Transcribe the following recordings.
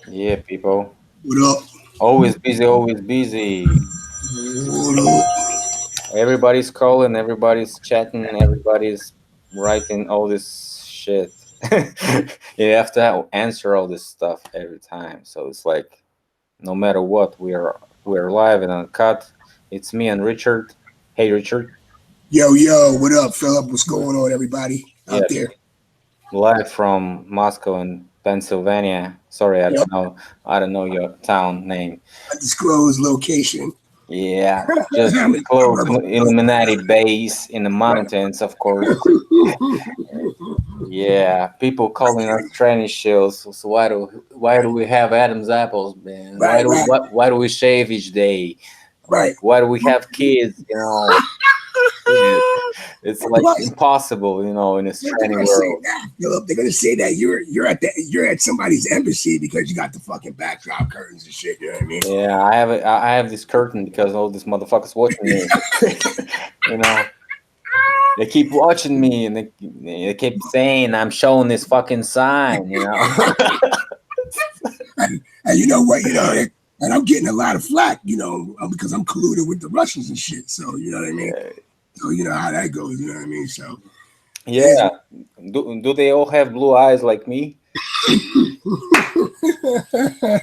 Yeah, people. What up? Always busy, always busy. What up? Everybody's calling, everybody's chatting, everybody's writing all this shit. You have to answer all this stuff every time. So it's like no matter what, we're live and uncut. It's me and Richard. Hey Richard. Yo, yo, what up, Philip? What's going on, everybody Yeah, out there? live from Moscow and Pennsylvania. Sorry, I Yep. don't know. I don't know your town name. Undisclosed location. Yeah, just I'm in close suburbs. Illuminati base in the mountains, of course. Yeah, people calling us tranny shills. So why do we have Adam's apples, man? Why Right, do right, why do we shave each day? right. Like why do we have kids? It's like Plus, impossible, in this they're tranny gonna say world. that, Philip. They're gonna say that you're at somebody's embassy because you got the fucking backdrop curtains and shit. You know what I mean? Yeah, I have this curtain because all these motherfuckers watching me. you know, they keep watching me and they keep saying I'm showing this fucking sign. And you know what? And I'm getting a lot of flack, because I'm colluding with the Russians and shit. So you know what I mean? Yeah. So you know how that goes. You know what I mean? So it is. Yeah. Do they all have blue eyes like me?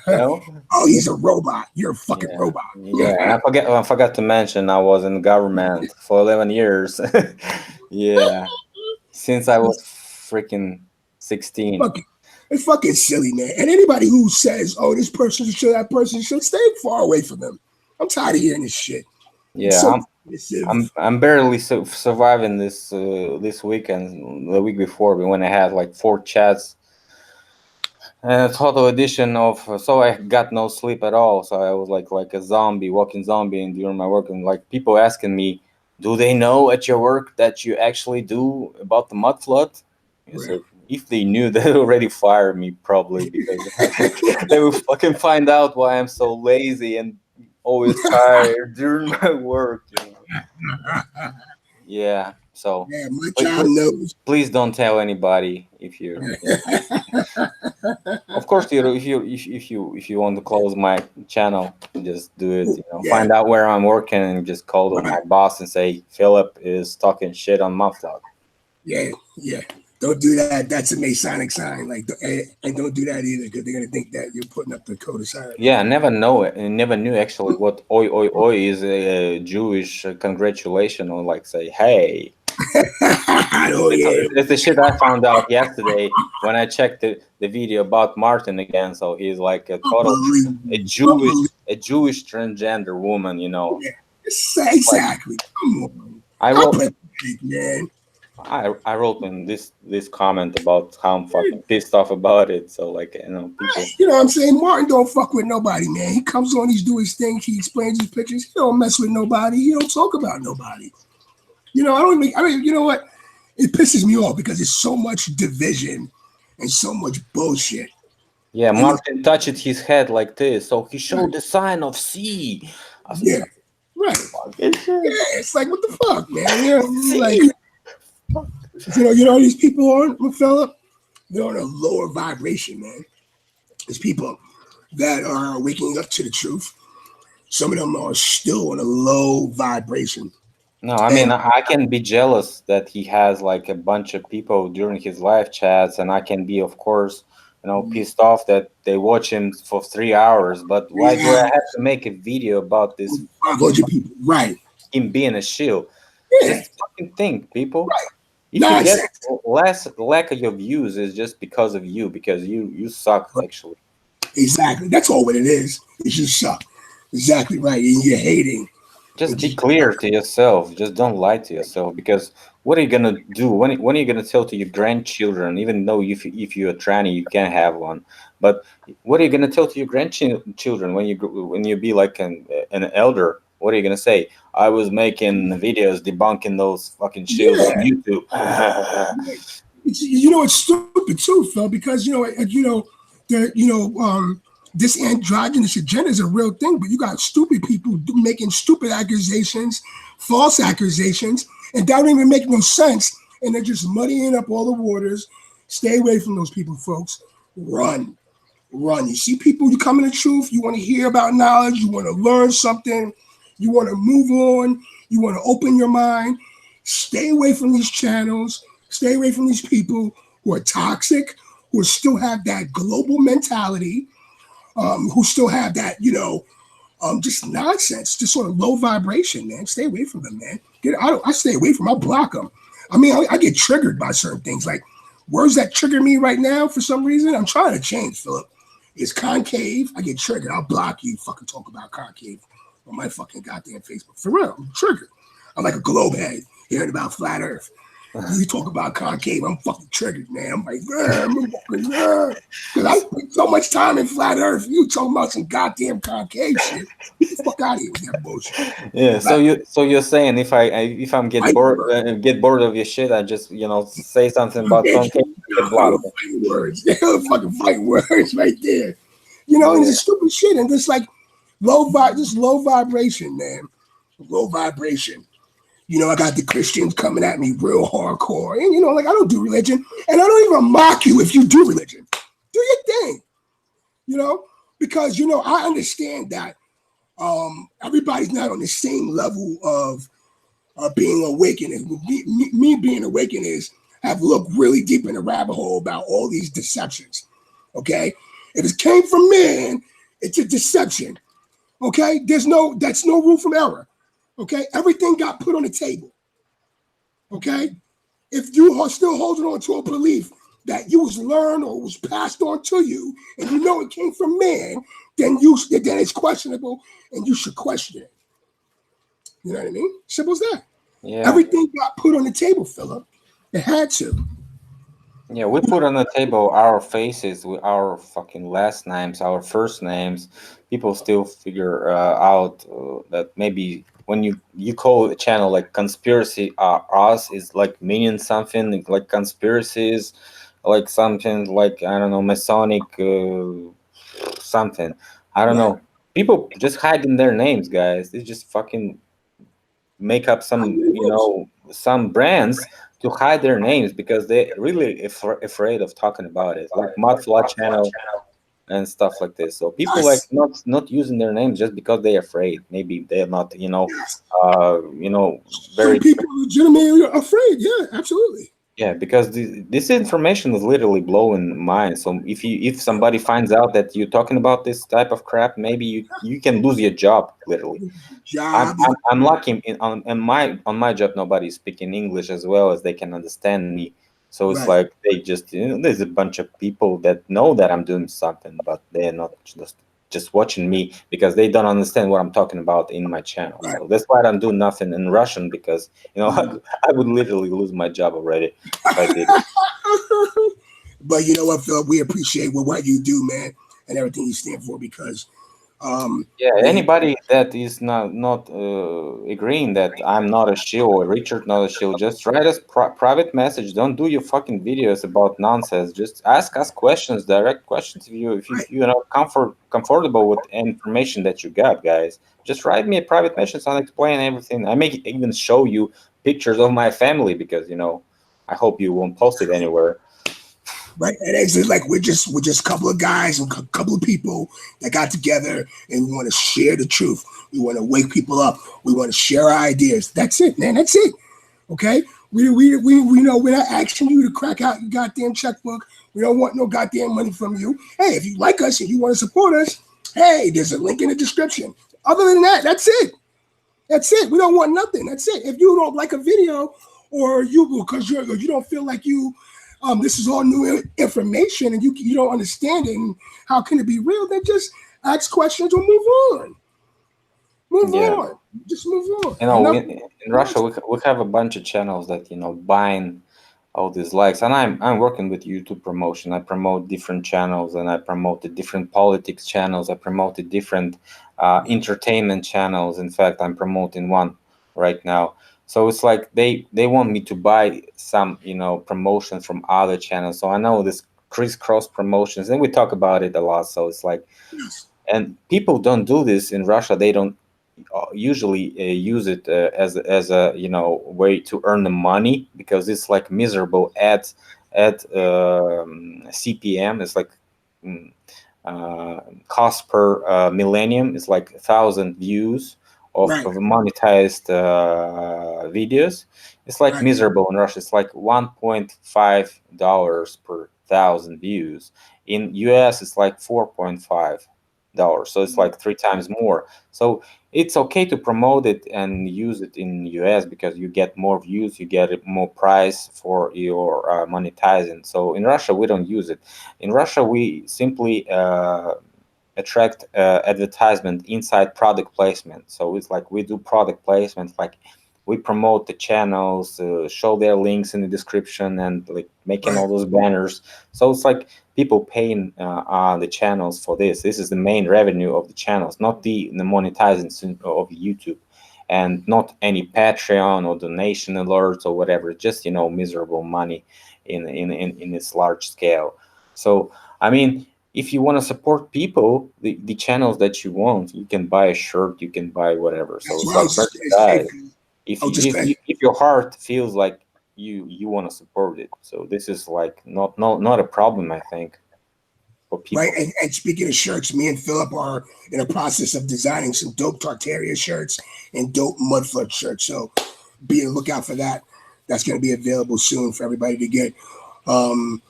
No. Oh, he's a robot. You're a fucking Yeah. robot. Yeah. And I forgot to mention I was in the government for 11 years. Yeah. Since I was freaking 16. Fucking, it's fucking silly, man. And anybody who says, "Oh, this person should, that person should," stay far away from them. I'm tired of hearing this shit. It's Yeah. so I'm I'm dismissive. I'm barely surviving this weekend, the week before when I had like four chats and a total edition of so I got no sleep at all. So I was like a zombie, walking zombie, and during my work, and like people asking me, "Do they know at your work that you actually do about the mud flood?" I Right. said, if they knew, they already fired me probably because they would fucking find out why I'm so lazy and always tired during my work. Yeah. So Yeah, my please, child knows. please don't tell anybody if of course, if you want to close my channel, just do it. Yeah, Find out where I'm working and just call right. my boss and say Philip is talking shit on my vlog. Yeah, yeah. Don't do that. That's a Masonic sign. Like, and don't do that either because they're gonna think that you're putting up the code of silence. Yeah, I never know it. I never knew actually what oi oi oi is a Jewish congratulation or like say hey. Oh It's, yeah. it's the shit I found out yesterday when I checked the video about Martin again. So he's like a total a Unbelievable. Jewish Unbelievable. a Jewish transgender woman. Yeah. Like Exactly. Come on. I How wrote pathetic, man. I wrote in this comment about how I'm fucking pissed off about it. So like people. You know what I'm saying? Martin don't fuck with nobody, man. He comes on, he's doing his thing, he explains his pictures. He don't mess with nobody. He don't talk about nobody. You know what? It pisses me off because there's so much division and so much bullshit. Yeah, And it's, Martin touched his head like this, so he right, showed the sign of C. I said, yeah, right. fucking shit. Yeah, it's like, what the fuck, man? You know, like, C. Fuck. these people on, fella, they're on a lower vibration, man. There's people that are waking up to the truth. Some of them are still on a low vibration. No, I mean And I can be jealous that he has like a bunch of people during his live chats, and I can be, of course, pissed off that they watch him for 3 hours. But why do I yeah, have to make a video about this 500 people. Right. him being a shield? Yeah, Just fucking think, people. right. If you get Nonsense. less lack of your views, is just because of you, because you suck actually. Exactly. That's all what it is. It's just suck. Exactly right. And you're hating. Just Which be is clear to yourself. Just don't lie to yourself. Because what are you gonna do? When are you gonna tell to your grandchildren? Even though if you're a tranny, you can't have one. But what are you gonna tell to your grandchildren when you be like an elder? What are you gonna say? I was making videos debunking those fucking shields on yeah. YouTube. It's stupid too, Phil, because the this androgynous agenda is a real thing, but you got stupid people making stupid accusations, false accusations, and that don't even make no sense, and they're just muddying up all the waters. Stay away from those people, folks. Run. run. You see people, you come in the truth, you want to hear about knowledge, you want to learn something, you want to move on, you want to open your mind. Stay away from these channels, stay away from these people who are toxic, who still have that global mentality, who still have that, just nonsense, just sort of low vibration, man. Stay away from them, man. I stay away from them. I block them. I mean, I get triggered by certain things, like words that trigger me right now for some reason. I'm trying to change, Philip. It's concave. I get triggered. I'll block you. Fucking talk about concave on my fucking goddamn Facebook. For real, I'm triggered. I'm like a globe head hearing about flat Earth. You talk about concave, I'm fucking triggered, man. I'm like, I'm fucking, because I spent so much time in flat Earth. You talking about some goddamn concave shit? Get the fuck out of here with that bullshit. Yeah. So you're saying if I'm Fight get bored of your shit, I just say something about concave, get blocked. fighting words. They're fucking fighting words right there. And Yeah. it's stupid shit, and just like just low vibration, man. Low vibration. I got the Christians coming at me real hardcore. And, like, I don't do religion. And I don't even mock you if you do religion. Do your thing, because, I understand that everybody's not on the same level of being awakened. And me being awakened is have looked really deep in the rabbit hole about all these deceptions, okay? If it came from man, it's a deception, okay? That's no room for error. Okay, everything got put on the table. Okay, if you are still holding on to a belief that you was learned or was passed on to you, and it came from man, then it's questionable, and you should question it. You know what I mean? Simple as that. Yeah. Everything got put on the table, Philip. It had to. Yeah, we put on the table our faces with our fucking last names, our first names. People still figure out that maybe when you call a channel like conspiracy us is like meaning something like conspiracies, like something like I don't know Masonic something. I don't Right. know. People just hiding their names, guys. They just fucking make up How some many books? some brands to hide their names because they really afraid of talking about it, like Mudflood channel and stuff like this. So people like Yes. not using their names just because they're afraid. Maybe they're not Yes. Some very. people are legitimately afraid. Yeah, absolutely. Yeah, because this information is literally blowing minds. So if somebody finds out that you're talking about this type of crap, maybe you can lose your job literally. I'm Job. I'm, I'm lucky on my job nobody's speaking English as well as they can understand me. So it's Right. like they just there's a bunch of people that know that I'm doing something, but they're not just watching me because they don't understand what I'm talking about in my channel. Right. So that's why I'm doing nothing in Russian because Mhm. I would literally lose my job already if I did it. But you know what, Philip? We appreciate what you do, man, and everything you stand for because Yeah, we anybody that is not agreeing that I'm not a shill or Richard not a shill, just write us private message. Don't do your fucking videos about nonsense. Just ask us questions, direct questions. If right, you're not comfortable with information that you got, guys, just write me a private message. I'll explain everything. I may even show you pictures of my family because I hope you won't post it anywhere. right. And it's just like we're just a couple of guys and a couple of people that got together and we want to share the truth. We want to wake people up. We want to share our ideas. That's it, man. That's it. Okay. We know we're not asking you to crack out your goddamn checkbook. We don't want no goddamn money from you. Hey, if you like us and you want to support us, hey, there's a link in the description. Other than that, that's it. That's it. We don't want nothing. That's it. If you don't like a video, or you don't feel like this is all new information, and you don't understand it, and how can it be real? Then just ask questions or move on. Move Yeah. on. Just move on. You And know, nothing. in Russia, we have a bunch of channels that buying all these likes, and I'm working with YouTube promotion. I promote different channels, and I promoted different politics channels. I promoted different entertainment channels. In fact, I'm promoting one right now. So it's like they want me to buy some promotion from other channels. So I know this crisscross promotions, and we talk about it a lot. So it's like, Yes. and people don't do this in Russia. They don't usually use it as a way to earn the money because it's like miserable at CPM. It's like mm, cost per millennium is like 1,000 views Right, of monetized videos. It's like right. miserable in Russia. It's like $1.5 per 1,000 views. In US, it's like $4.5. So it's like 3 times more. So it's okay to promote it and use it in US because you get more views, you get more price for your monetizing. So in Russia, we don't use it. In Russia, we simply attract advertisement inside product placement. So it's like we do product placement, like we promote the channels, show their links in the description, and like making Right. all those banners. So it's like people paying on the channels for this. This is the main revenue of the channels, not the monetizing of YouTube, and not any Patreon or donation alerts or whatever. Just miserable money in this large scale. So I mean, if you want to support people, the channels that you want, you can buy a shirt, you can buy whatever. So That's it's what I like was just going to say. merchandise. 'Cause If I was you just if going you, to, if your heart feels like you want to support it, so this is like not a problem, I think, for right. people. And speaking of shirts, me and Philip are in the process of designing some dope Tartarian shirts and dope Mudfoot shirts. So be on the lookout for that. That's going to be available soon for everybody to get. Um,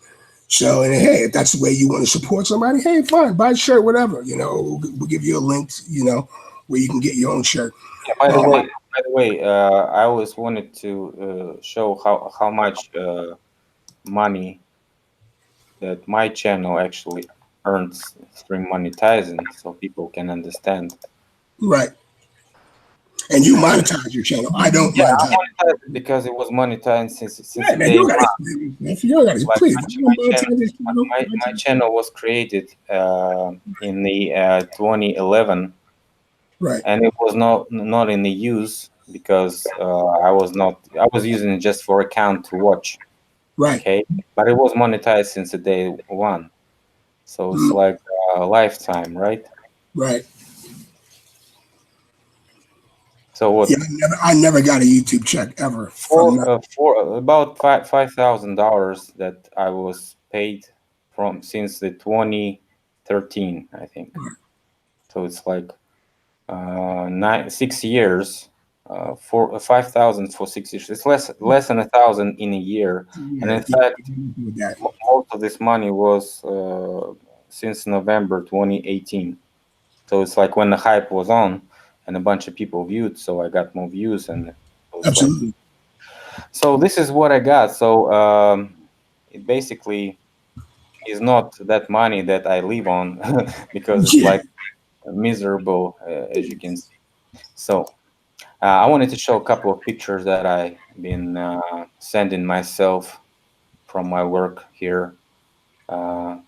So, and hey, if that's the way you want to support somebody, hey, fine, buy a shirt, whatever. We'll give you a link, where you can get your own shirt. Yeah, by the Um, way, I always wanted to show how much money that my channel actually earns through monetizing, so people can understand. right. And you monetize your channel. I don't Yeah, I monetize. monetized it because it was monetized since Yeah, the man, you day don't got to one. explain this. You don't got to, Like please. You don't monetize this channel. my channel was created in the 2011, Right, and it was not in the use because I was using it just for account to watch. right, Okay, but it was monetized since the day one, so it's mm, like a lifetime, right? right. So Yeah, what? I never got a YouTube check ever from that. For about $5,000 that I was paid from since the 2013, I think. So it's like 6 years, for 5,000 for 6 years. It's less than 1,000 in a year, and Yeah, in yeah, fact, with that. most of this money was since November 2018. So it's like when the hype was on, and a bunch of people viewed, so I got more views, and it was like, Absolutely. so this is what I got. So it basically is not that money that I live on because it's Yeah, like miserable, as you can see. So I wanted to show a couple of pictures that I've been sending myself from my work here. Uh,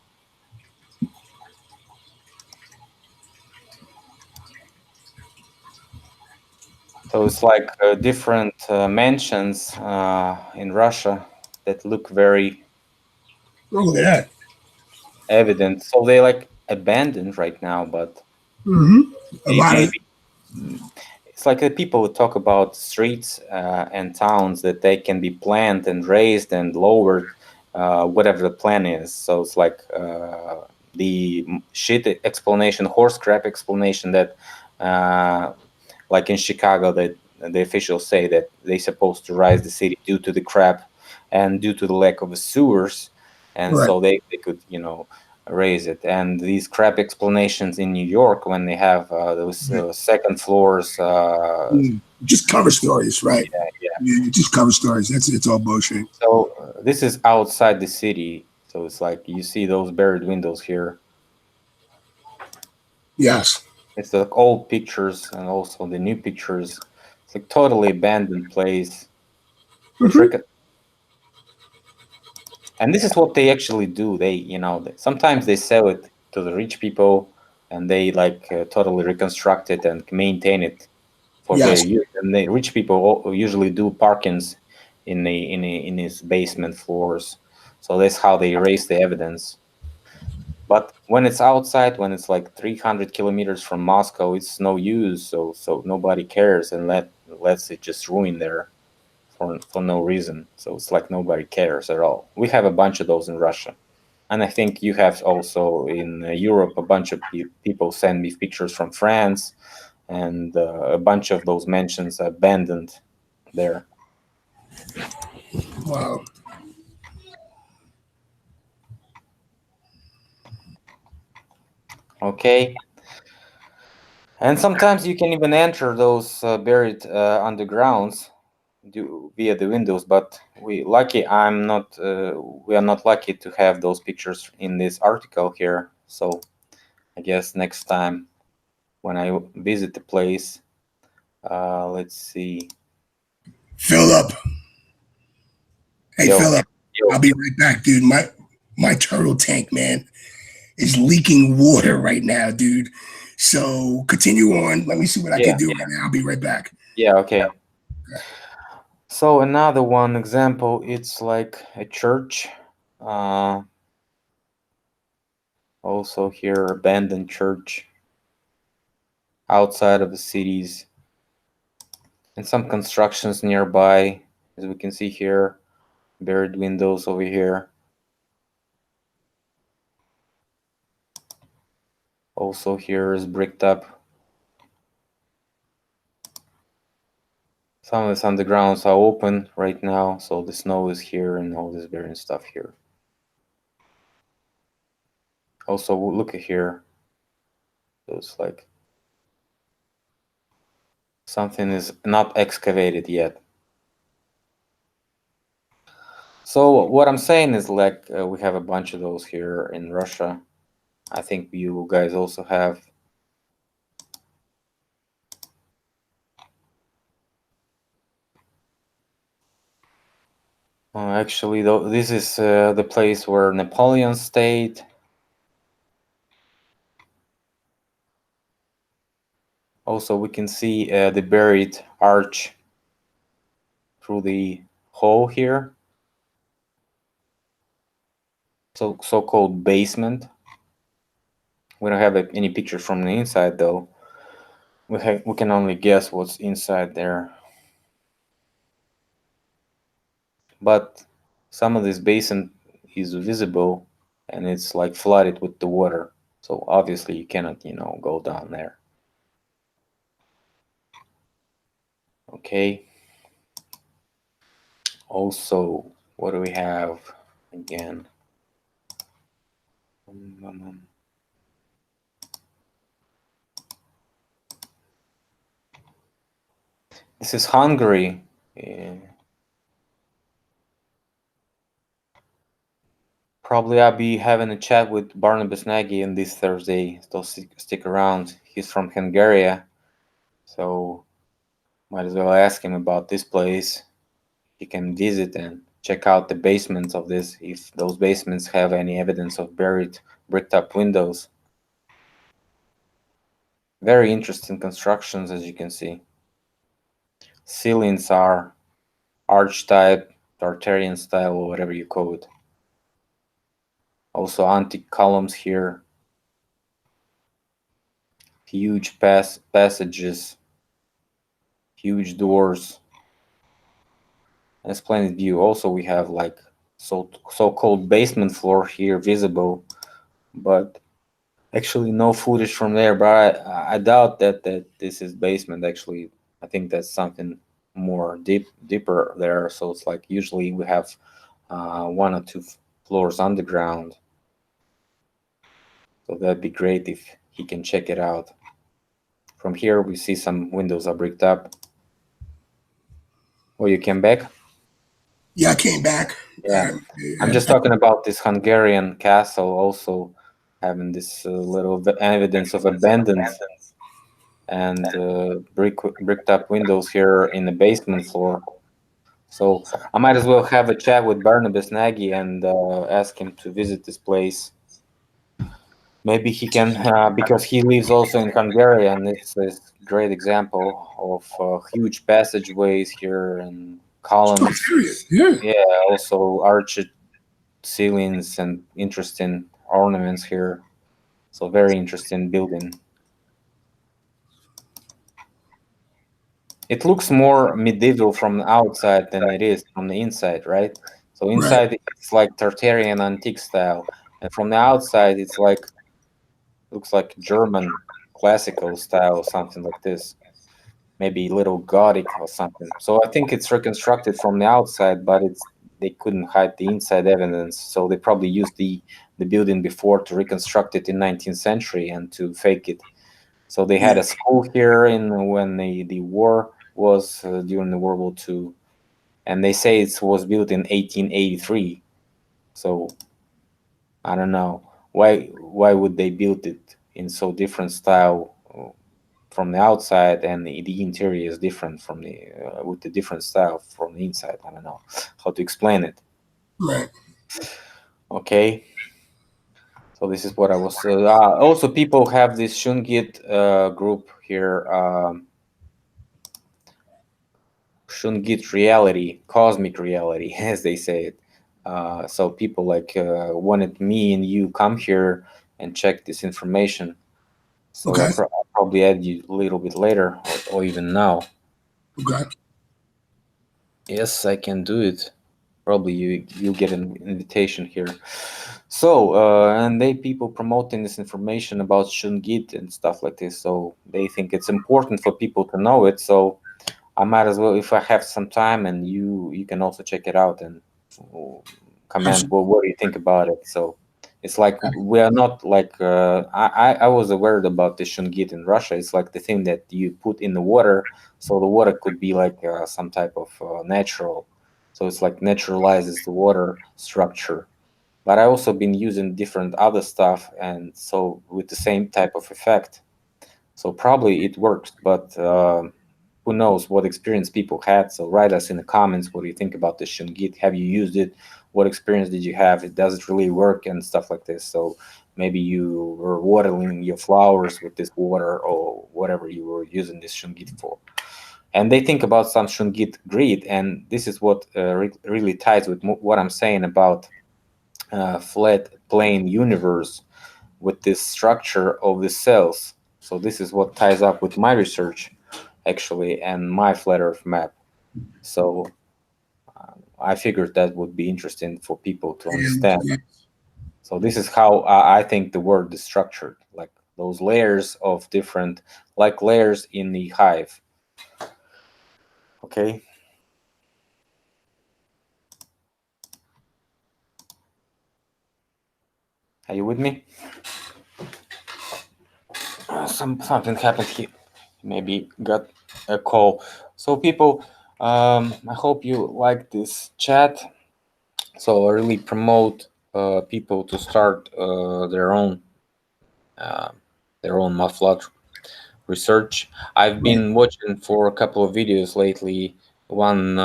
so it's like different mansions in Russia that look very look at that. evident. So they like abandoned right now, but Hmm. A lot of, maybe it's like people would talk about streets and towns that they can be planned and raised and lowered, whatever the plan is. So it's like the shit explanation, horse crap explanation that, like in Chicago, that the officials say that they supposed to rise the city due to the crap and due to the lack of sewers, and right. so they could raise it. And these crap explanations in New York when they have those second floors. Mm. Just cover stories, right? Yeah, yeah. Yeah, just cover stories. It's all bullshit. So this is outside the city. So it's like you see those buried windows here. Yes. It's the old pictures and also the new pictures. It's like totally abandoned place. But Hmm. and this is what they actually do. Sometimes they sell it to the rich people, and they like totally reconstruct it and maintain it for their Yes. use. And the rich people usually do parkings in his basement floors. So that's how they erase the evidence. But when it's outside, when it's like 300 kilometers from Moscow, it's no use. So nobody cares and lets it just ruin there for no reason. So it's like nobody cares at all. We have a bunch of those in Russia. And I think you have also in Europe a bunch of people send me pictures from France, and a bunch of those mansions abandoned there. Wow. Okay, and sometimes you can even enter those buried undergrounds via the windows. But we are not lucky to have those pictures in this article here. So I guess next time when I visit the place, let's see. Philip. Hey, Yo, Philip. I'll yo, be right back, dude. My turtle tank, man, is leaking water right now, dude. So continue on. Let me see what I can yeah, do right now. I'll be right back. yeah, okay. So another one example, it's like a church. Uh, Also here, abandoned church outside of the cities, and some constructions nearby, as we can see here, buried windows over here. Also here is bricked up. Some of the undergrounds are open right now, so the snow is here and all this buried stuff here. Also, look at here. Looks like something is not excavated yet. So what I'm saying is like we have a bunch of those here in Russia. I think you guys also have. Actually, though, this is the place where Napoleon stayed. Also, we can see the buried arch through the hole here. So-called basement. We don't have any pictures from the inside, though. We can only guess what's inside there. But some of this basin is visible, and it's like flooded with the water. So obviously you cannot, go down there. Okay. Also, what do we have again? This is Hungary. Probably I'll be having a chat with Barnabas Nagy on this Thursday, so stick around. He's from Hungary, so might as well ask him about this place. He can visit and check out the basements of this, if those basements have any evidence of buried bricked up windows. Very interesting constructions, as you can see. Ceilings are arch type, Tartarian style, or whatever you call it. Also antique columns here. Huge passages. Huge doors. And splendid view. Also we have like so-called basement floor here visible, but actually no footage from there. But I doubt that this is basement. Actually, I think that's something more deeper there. So it's like usually we have one or two floors underground. So that'd be great if he can check it out. From here we see some windows are bricked up. Oh, you came back? Yeah, I came back. Yeah. I'm just talking about this Hungarian castle also having this little evidence of abandoned and bricked up windows here in the basement floor. So I might as well have a chat with Barnabas Nagy and ask him to visit this place. Maybe he can, because he lives also in Hungary, and it's a great example of huge passageways here and Oh, columns. serious. Yeah. Yeah, also arched ceilings and interesting ornaments here. So very interesting building. It looks more medieval from the outside than it is from the inside, right? So Right. inside it's like Tartarian antique style, and from the outside it's like looks like German classical style or something like this, maybe a little Gothic or something. So I think it's reconstructed from the outside, but it's they couldn't hide the inside evidence, so they probably used the building before to reconstruct it in 19th century and to fake it. So they had Yeah, a school here in when the war was during the World War II, and they say it was built in 1883. So I don't know why would they build it in so different style from the outside, and the interior is different from the with the different style from the inside. I don't know how to explain it. right. Okay, so this is what I was. Also, people have this Shungit group here. Shungit reality, cosmic reality, as they say it. So people like wanted me and you come here and check this information. So Okay, I'll probably add you a little bit later, or even now. okay. Yes, I can do it. Probably you get an invitation here. So and they people promoting this information about Shungit and stuff like this. So they think it's important for people to know it. So I might as well, if I have some time, and you can also check it out and uh, comment. Absolutely. Well, what do you think about it? So it's like we are not like I was aware about the shungit in Russia. It's like the thing that you put in the water, so the water could be like some type of natural. So it's like naturalizes the water structure. But I also been using different other stuff, and so with the same type of effect. So probably it works, but who knows what experience people had. So write us in the comments, what do you think about the Shungit? Have you used it? What experience did you have? Does it really work and stuff like this? So maybe you were watering your flowers with this water or whatever you were using this Shungit for. And they think about some Shungit greed, and this is what really ties with what I'm saying about flat plane universe with this structure of the cells. So this is what ties up with my research actually and my flat earth map. So I figured that would be interesting for people to understand. Yeah, So this is how I think the world is structured, like those layers of different, like layers in the hive. Okay, are you with me? Something happened here. Maybe got a call. So people, I hope you like this chat. So I really promote people to start uh, their own muffler research. I've right. been watching for a couple of videos lately. One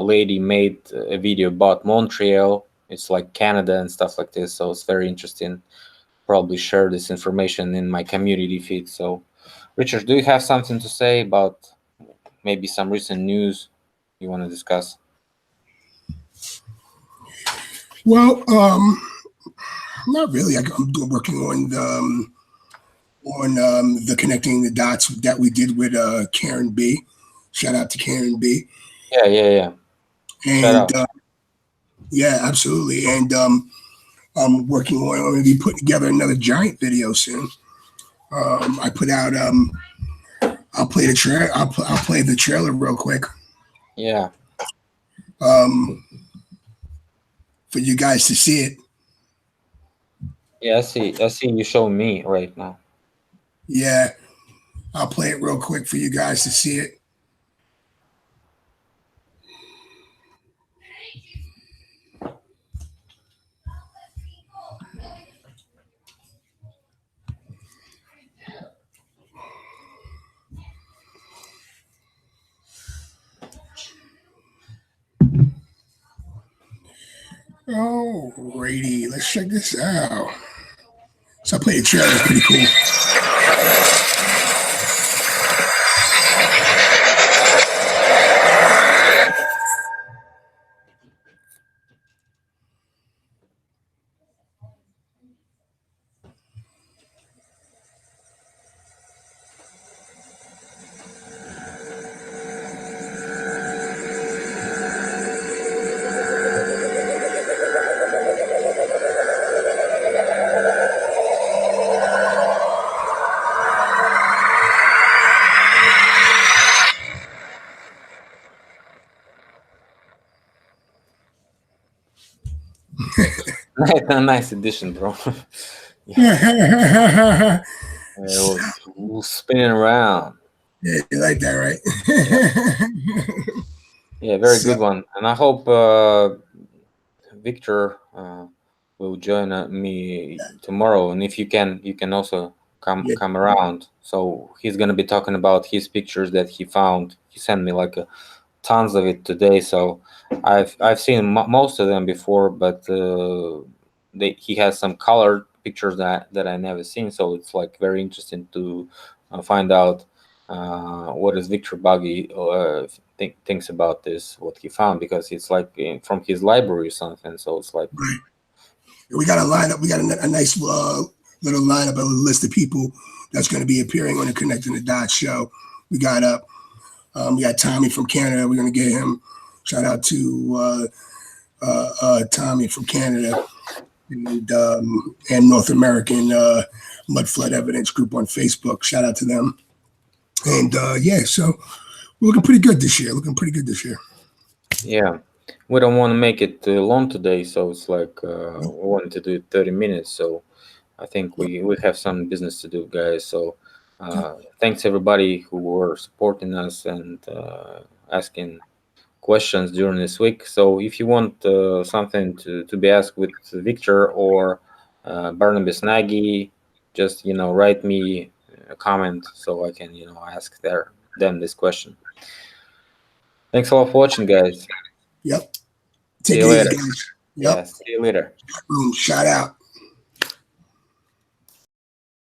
lady made a video about Montreal. It's like Canada and stuff like this, so it's very interesting. Probably share this information in my community feed. So, Richard, do you have something to say about maybe some recent news you want to discuss? Well, not really. Working on the connecting the dots that we did with Karen B. Shout out to Karen B. Yeah, yeah, yeah. Shout And out. yeah, absolutely. And I'm working on. I'm going to be putting together another giant video soon. I put out. I'll play the trailer. I'll play the trailer real quick Yeah, um, for you guys to see it. yeah. I see. I see you showing me right now. Yeah, I'll play it real quick for you guys to see it. Alrighty, let's check this out. So I played the trailer. It's pretty cool. a nice addition, bro. Yeah, Yeah, it was spinning around. you like that, right? Yeah, yeah, very So good one. And I hope Victor will join me tomorrow. And if you can also yeah, come around. So he's gonna be talking about his pictures that he found. He sent me like tons of it today. So I've seen most of them before, but he has some colored pictures that I never seen. So it's like very interesting to find out what is Victor Buggy thinks about this, what he found, because it's like from his library or something. So it's like, right. We got a lineup. We got a nice little lineup, a list of people that's going to be appearing on the Connecting the Dots show. We got we got Tommy from Canada. We're going to get him. Shout out to Tommy from Canada and North American Mud Flood Evidence Group on Facebook. Shout out to them. And yeah, so we're looking pretty good this year. Looking pretty good this year. yeah, we don't want to make it long today. So it's like Nope. we wanted to do it 30 minutes. So I think we have some business to do, guys. So thanks everybody who were supporting us and asking questions during this week. So if you want something to be asked with Victor or Barnabas Nagy, just write me a comment so I can ask them this question. Thanks a lot for watching, guys. Yep. See Take you it easy, later. guys. Yeah, Yep. see you later. Boom. Shout out.